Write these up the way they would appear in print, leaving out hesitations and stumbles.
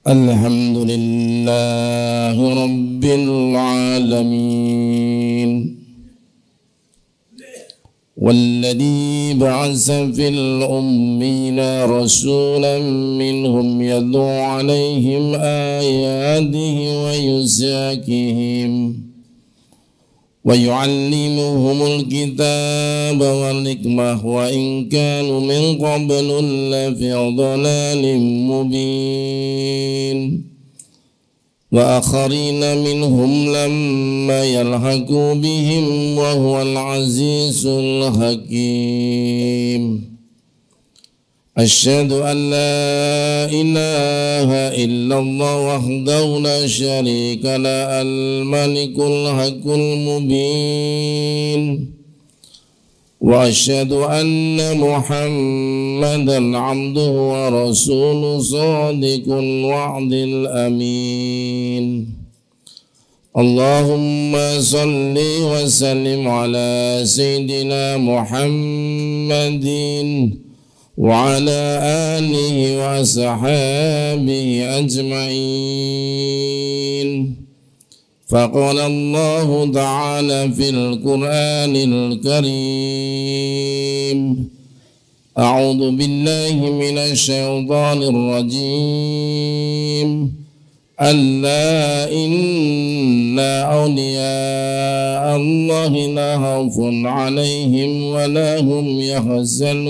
Alhamdulillahi Rabbil Alamin Walladhi ba'asa fil ummina rasulan minhum yad'u alaihim ayatihi wa yuzakihim wa yu'allimuhumul kitaba wal hikmah wa in kanu min qablu lafi dhalalin mubin wa akharina minhum lamma yalhaqu bihim wa huwal azizul hakim. Asyhadu an la ilaha illallah wahdahu la syarika la al-malikul haqqul mubin wa asyhadu anna muhammadan abduhu wa rasuluhu shadiqul wa'dil amin. Allahumma salli wa sallim ala sayyidina Muhammadin wa ala alihi wa ashabihi ajma'in. Faqala Allah ta'ala fil Qur'anil Karim A'udhu billahi minasy syaithanir rajim Alla inna awliya Allahi la khawfun alaihim wa la hum yahzanun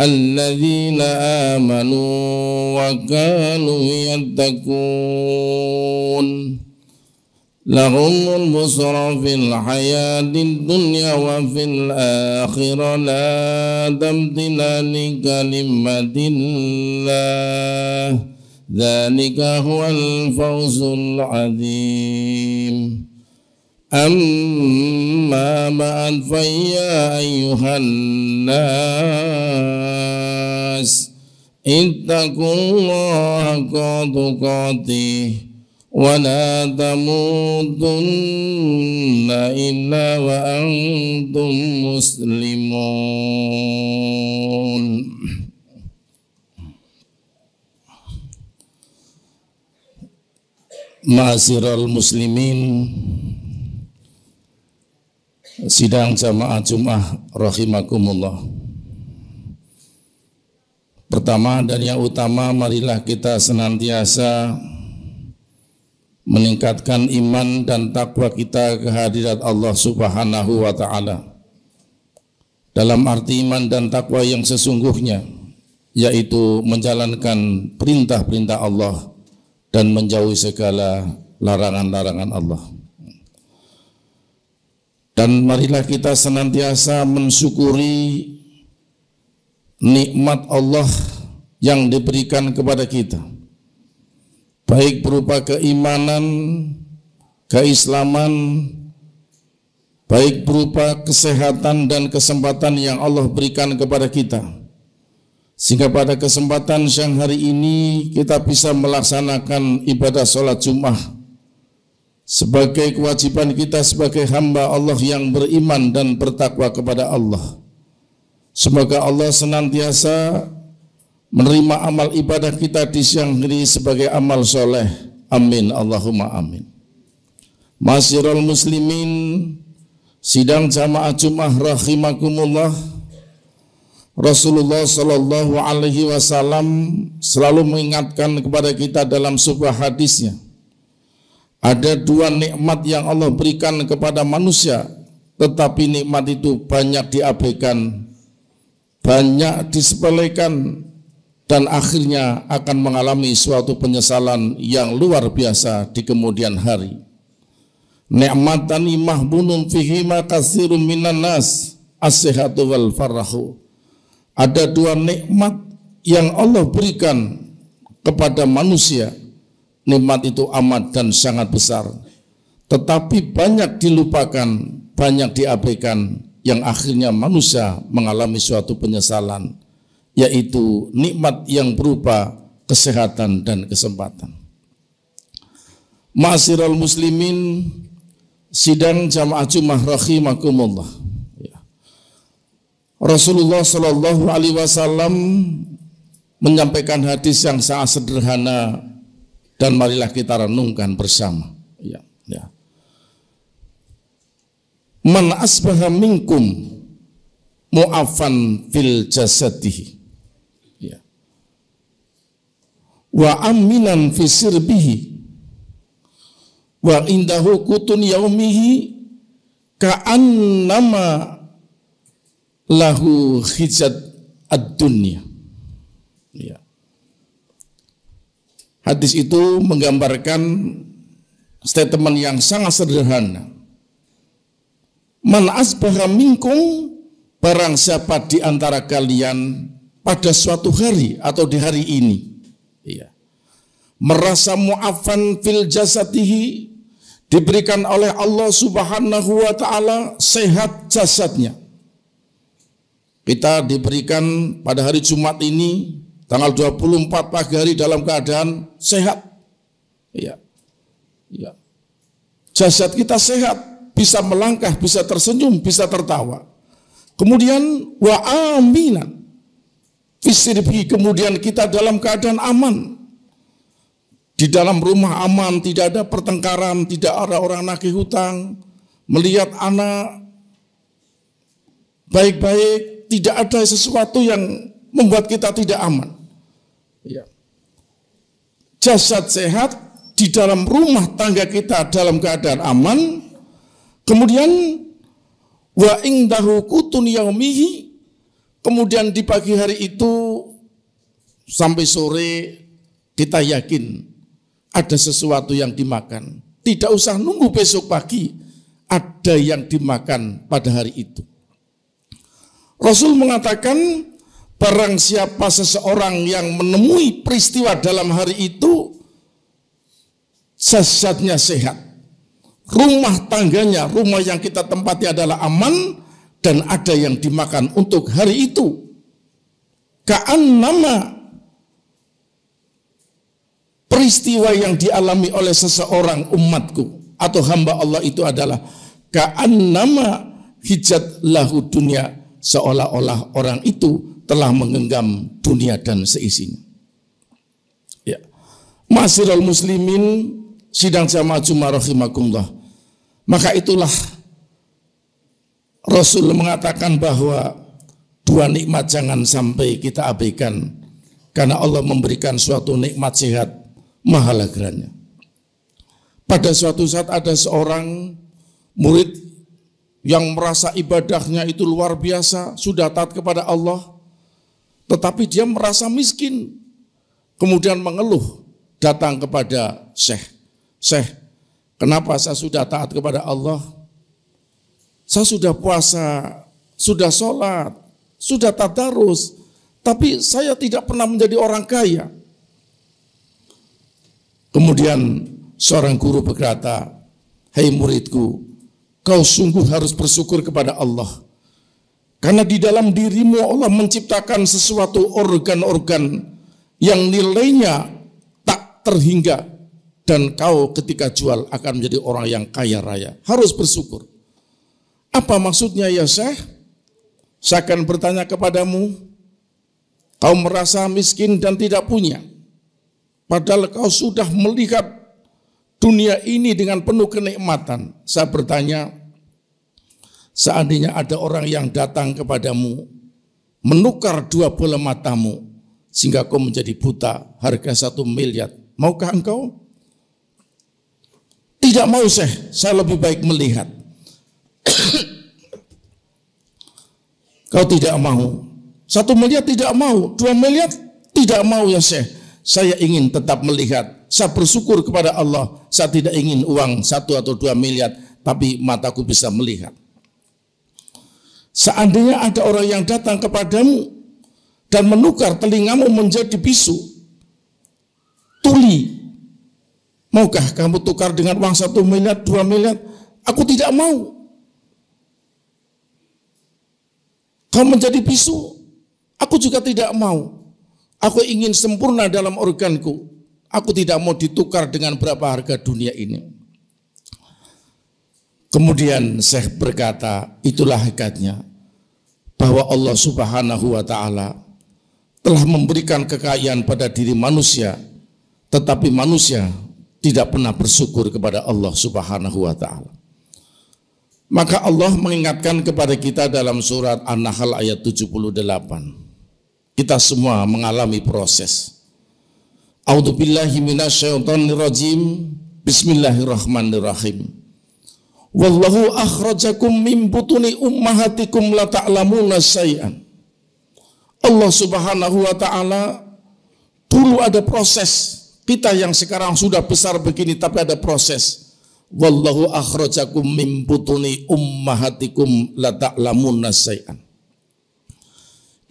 Alladzina amanu wa kanu yattaqun Lahumul busra fil hayatid dunya wa fil akhirah la tabdila li kalimatillah Dzalika huwal fawzul azim. Amma ba'd fa ya ayyuhan nas ittaqullaha haqqa tuqatih wa la tamutunna illa wa antum muslimun. Ma'asyiral muslimin, sidang jamaah Jumat rahimakumullah. Pertama dan yang utama, marilah kita senantiasa meningkatkan iman dan takwa kita kehadirat Allah Subhanahu wa ta'ala. Dalam arti iman dan takwa yang sesungguhnya, yaitu menjalankan perintah-perintah Allah dan menjauhi segala larangan-larangan Allah. Dan marilah kita senantiasa mensyukuri nikmat Allah yang diberikan kepada kita, baik berupa keimanan, keislaman, baik berupa kesehatan dan kesempatan yang Allah berikan kepada kita, sehingga pada kesempatan siang hari ini kita bisa melaksanakan ibadah sholat Jumat sebagai kewajiban kita sebagai hamba Allah yang beriman dan bertakwa kepada Allah. Semoga Allah senantiasa menerima amal ibadah kita di siang hari sebagai amal soleh. Amin, Allahumma amin. Ma'asyiral muslimin, sidang jamaah Jumat rahimakumullah. Rasulullah Sallallahu Alaihi Wasallam selalu mengingatkan kepada kita dalam sebuah hadisnya, ada dua nikmat yang Allah berikan kepada manusia, tetapi nikmat itu banyak diabaikan, banyak disepelekan, dan akhirnya akan mengalami suatu penyesalan yang luar biasa di kemudian hari. Ni'matani mahbunun fihi ma katsirun minan nas, as-sihhatu wal farahu. Ada dua nikmat yang Allah berikan kepada manusia. Nikmat itu amat dan sangat besar, tetapi banyak dilupakan, banyak diabaikan, yang akhirnya manusia mengalami suatu penyesalan, yaitu nikmat yang berupa kesehatan dan kesempatan. Ma'asyiral muslimin, sidang jamaah Jumat rahimakumullah. Rasulullah Shallallahu Alaihi Wasallam menyampaikan hadis yang sangat sederhana dan marilah kita renungkan bersama. Ya, ya. Man asbaha minkum mu'afan fil jasadihi, ya, wa aminan fi sirbihi, wa indahu kutun yaumihi ka'annama lahu hijat ad-dunya. Ya. Hadis itu menggambarkan statement yang sangat sederhana. Man asbaha minkum, barang siapa di antara kalian pada suatu hari atau di hari ini, ya, merasa mu'afan fil jasadihi, diberikan oleh Allah Subhanahu wa ta'ala sehat jasadnya. Kita diberikan pada hari Jumat ini tanggal 24 pagi hari dalam keadaan sehat. Ya. Ya. Jasad kita sehat, bisa melangkah, bisa tersenyum, bisa tertawa. Kemudian wa aminan fisirbi, kemudian kita dalam keadaan aman. Di dalam rumah aman, tidak ada pertengkaran, tidak ada orang nagih hutang, melihat anak baik-baik, tidak ada sesuatu yang membuat kita tidak aman. Ya. Jasad sehat, di dalam rumah tangga kita dalam keadaan aman. Kemudian wa indahu kutun yaumihi, kemudian di pagi hari itu sampai sore kita yakin ada sesuatu yang dimakan. Tidak usah nunggu besok pagi, ada yang dimakan pada hari itu. Rasul mengatakan, barang siapa seseorang yang menemui peristiwa dalam hari itu, jasadnya sehat, rumah tangganya, rumah yang kita tempati adalah aman, dan ada yang dimakan untuk hari itu. Ka'annama, peristiwa yang dialami oleh seseorang umatku atau hamba Allah itu adalah ka'annama hijat lahu dunia, seolah-olah orang itu telah menggenggam dunia dan seisinya. Ya. Ma'asyiral muslimin, sidang jamaah Jumat rahimakumullah. Maka itulah Rasul mengatakan bahwa dua nikmat jangan sampai kita abaikan, karena Allah memberikan suatu nikmat sehat mahal harganya. Pada suatu saat ada seorang murid yang merasa ibadahnya itu luar biasa, sudah taat kepada Allah, tetapi dia merasa miskin. Kemudian mengeluh, datang kepada Syekh. Syekh, kenapa saya sudah taat kepada Allah? Saya sudah puasa, sudah sholat, sudah tadarus, tapi saya tidak pernah menjadi orang kaya. Kemudian seorang guru berkata, hei muridku, kau sungguh harus bersyukur kepada Allah. Karena di dalam dirimu Allah menciptakan sesuatu organ-organ yang nilainya tak terhingga. Dan kau ketika jual akan menjadi orang yang kaya raya. Harus bersyukur. Apa maksudnya ya Syekh? Saya akan bertanya kepadamu, kau merasa miskin dan tidak punya. Padahal kau sudah melihat dunia ini dengan penuh kenikmatan. Saya bertanya, seandainya ada orang yang datang kepadamu, menukar dua bola matamu, sehingga kau menjadi buta, harga 1 miliar, maukah engkau? Tidak mau Syekh, saya lebih baik melihat. Kau tidak mau. 1 miliar tidak mau, 2 miliar tidak mau ya Syekh. Saya ingin tetap melihat. Saya bersyukur kepada Allah. Saya tidak ingin uang 1 atau 2 miliar, tapi mataku bisa melihat. Seandainya ada orang yang datang kepadamu dan menukar telingamu menjadi bisu, tuli, maukah kamu tukar dengan uang 1 miliar, 2 miliar? Aku tidak mau. Kau menjadi bisu, aku juga tidak mau. Aku ingin sempurna dalam organku. Aku tidak mau ditukar dengan berapa harga dunia ini. Kemudian Syekh berkata, itulah hakikatnya bahwa Allah Subhanahu wa ta'ala telah memberikan kekayaan pada diri manusia, tetapi manusia tidak pernah bersyukur kepada Allah Subhanahu wa ta'ala. Maka Allah mengingatkan kepada kita dalam surat An-Nahl ayat 78. Kita semua mengalami proses. A'udzubillahi minasyaitonirrajim. Bismillahirrahmanirrahim. Wallahu akhrajakum min butuni ummahatikum la ta'lamuna syai'an. Allah Subhanahu wa ta'ala dulu ada proses. Kita yang sekarang sudah besar begini tapi ada proses. Wallahu akhrajakum min butuni ummahatikum la ta'lamuna syai'an.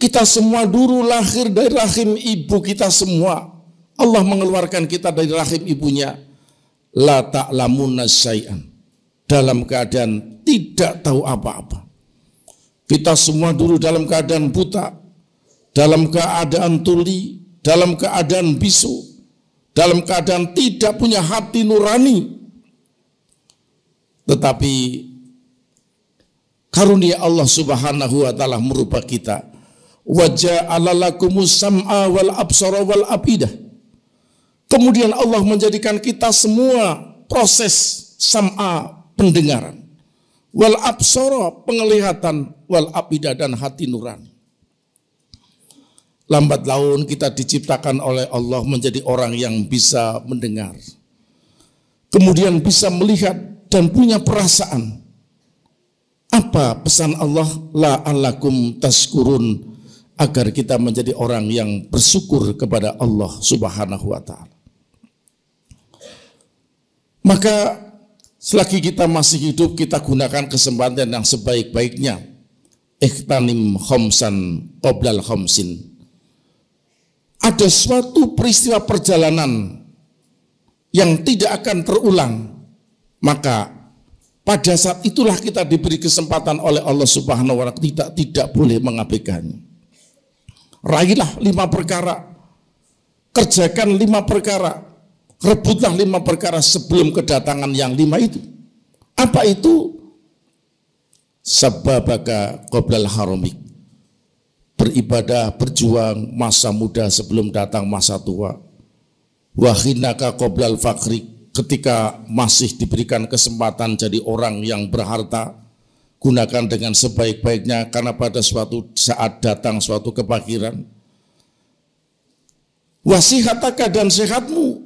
Kita semua dulu lahir dari rahim ibu kita semua. Allah mengeluarkan kita dari rahim ibunya. La ta'lamuna syai'an. Dalam keadaan tidak tahu apa-apa. Kita semua dulu dalam keadaan buta, dalam keadaan tuli, dalam keadaan bisu, dalam keadaan tidak punya hati nurani. Tetapi karunia Allah Subhanahu wa ta'ala merubah kita. Wa ja'ala lakumus sam'a wal absara wal afidah. Kemudian Allah menjadikan kita semua proses sam'a, pendengaran, wal absara, penglihatan, wal afidah, dan hati nurani. Lambat laun kita diciptakan oleh Allah menjadi orang yang bisa mendengar, kemudian bisa melihat dan punya perasaan. Apa pesan Allah? La'allakum tashkurun, agar kita menjadi orang yang bersyukur kepada Allah Subhanahu wa ta'ala. Maka selagi kita masih hidup, kita gunakan kesempatan yang sebaik-baiknya. Ikhtanim khamsan qoblal khamsin. Ada suatu peristiwa perjalanan yang tidak akan terulang, maka pada saat itulah kita diberi kesempatan oleh Allah Subhanahu wa ta'ala, tidak boleh mengabaikannya. Raihlah 5 perkara, kerjakan 5 perkara, rebutlah 5 perkara sebelum kedatangan yang 5 itu. Apa itu? Sababaka qoblal haramik. Beribadah, berjuang masa muda sebelum datang masa tua. Wahinaka qoblal fakri, ketika masih diberikan kesempatan jadi orang yang berharta, gunakan dengan sebaik-baiknya, karena pada suatu saat datang suatu kefakiran. Wasihataka, dan sehatmu,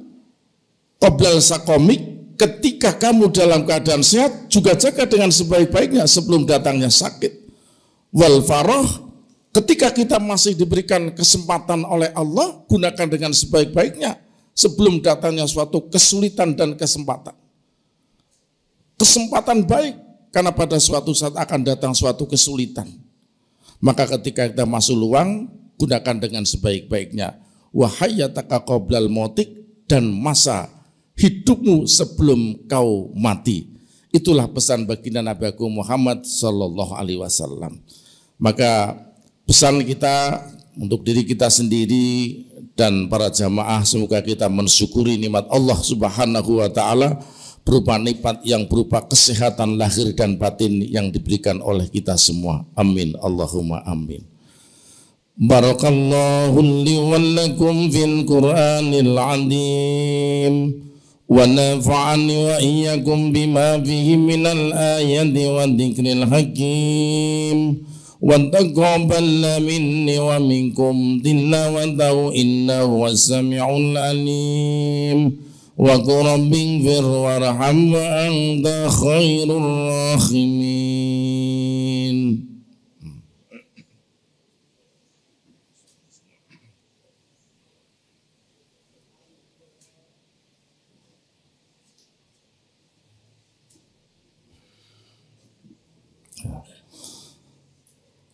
qoblal sakomik, ketika kamu dalam keadaan sehat juga jaga dengan sebaik-baiknya sebelum datangnya sakit. Wal farah, ketika kita masih diberikan kesempatan oleh Allah, gunakan dengan sebaik-baiknya sebelum datangnya suatu kesulitan dan kesempatan. Kesempatan baik, karena pada suatu saat akan datang suatu kesulitan. Maka ketika kita masuk luang, gunakan dengan sebaik-baiknya. Wahayyataka qoblal mautik, dan masa hidupmu sebelum kau mati. Itulah pesan baginda Nabi Agung Muhammad sallallahu alaihi wasallam. Maka pesan kita untuk diri kita sendiri dan para jamaah, semoga kita mensyukuri nikmat Allah Subhanahu wa ta'ala, berupa nikmat yang berupa kesehatan lahir dan batin yang diberikan oleh kita semua. Amin. Allahumma amin. Barakallahu li wa lakum fil Qur'anil 'azim. ونفعني وإياكم بما فيه من الآيات والذكر الحكيم وتقبل مني ومنكم تلاوته إنه هو السميع العليم وقل رب اغفر وارحم وأنت خير الراحمين.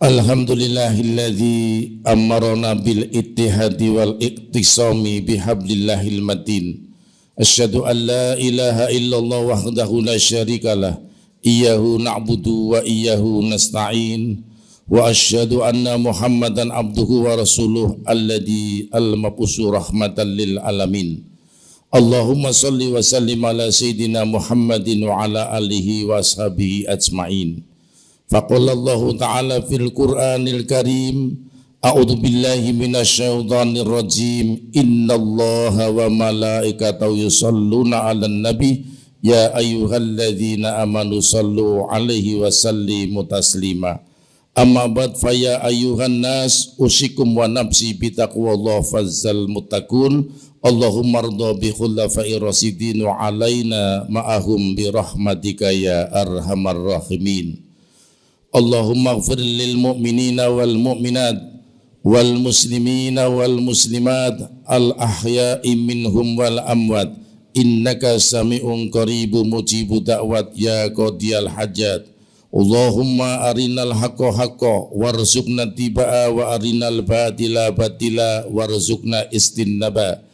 Alhamdulillahilladzi amarna bil ittihadi wal iqtisami bihablillahil matin. Asyhadu an la ilaha illallah wahdahu la syarikalah, iyyahu na'budu wa iyyahu nasta'in, wa asyhadu anna Muhammadan abduhu wa rasuluh alladzi al-mabusu rahmatan lil alamin. Allahumma salli wa sallim ala sayyidina Muhammadin wa ala alihi wa ashabihi ajma'in. Faqala Allah Ta'ala fil Qur'anil Karim, A'udzu billahi minasyaitonir rajim. Innallaha wa malaikatahu yusholluna 'alan nabi ya ayyuhalladzina amanu shallu 'alaihi wa sallimu taslima. Amma ba'd fa ya ayyuhan nas usikum wa nafsi bi taqwallahi fazzal muttaqun. Allahumma rda bi khulafai rasidin wa 'alaina ma'ahum bi rahmatika ya arhamar rahimin. Allahumma ighfir lil mu'minina wal mu'minat wal muslimina wal muslimat al ahya'i minhum wal amwat innaka sami'un qaribun mujibud da'wat ya qadiyal hajat. Allahumma arinal haqqa haqqa warzuqna tibaa wa arinal batila batila warzuqna istinaba.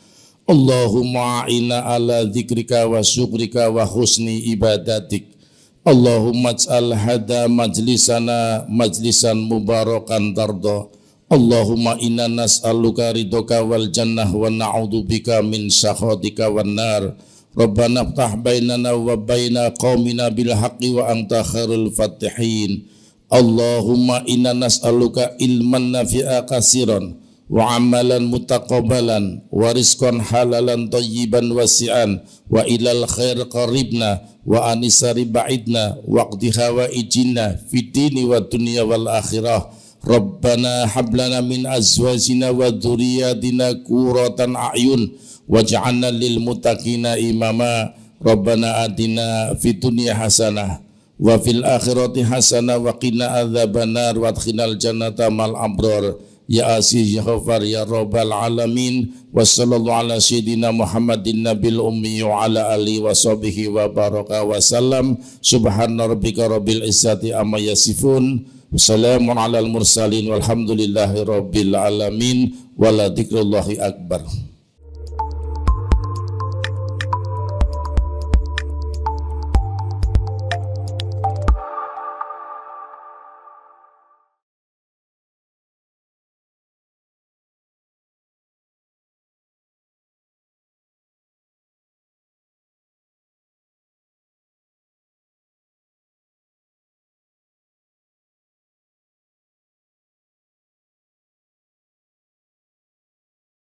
Allahumma a'ina ala dzikrika wa syukrika wa husni ibadatik. Allahumma ij'al hada majlisana majlisan mubarakan tarda. Allahumma inna nas'aluka ridhoka wal jannah wa na'udzubika min sakhatika wan nar. Rabbana iftah bainana wa baina qaumina bil haqqi wa anta khairul fatihin. Allahumma inna nas'aluka ilman nafi'a katsiran wa amalan mutaqabbalan wa rizqan halalan thayyiban wasi'an wa ilal khair qaribna wa anisari ba'idna wa qdi hawaijina fid dini wa dunya wal akhirah. Rabbana hablana min azwajina wa dzurriyyatina qurratan a'yun waj'alna lil muttaqina imama. Rabbana atina fid dunya hasanah wa fil akhirati hasanah wa qina adzabannar wa adkhilnal jannata mal abrar ya aziz ya ghafar ya rabbal alamin. Wa sallallahu ala sayyidina Muhammadin nabil ummi wa ala alihi wa sahbihi wa baraka wa salam. Subhana rabbika rabbil izzati amma yasifun. Wassalamun alal mursalin walhamdulillahi rabbil alamin. Wala dzikrullahi akbar.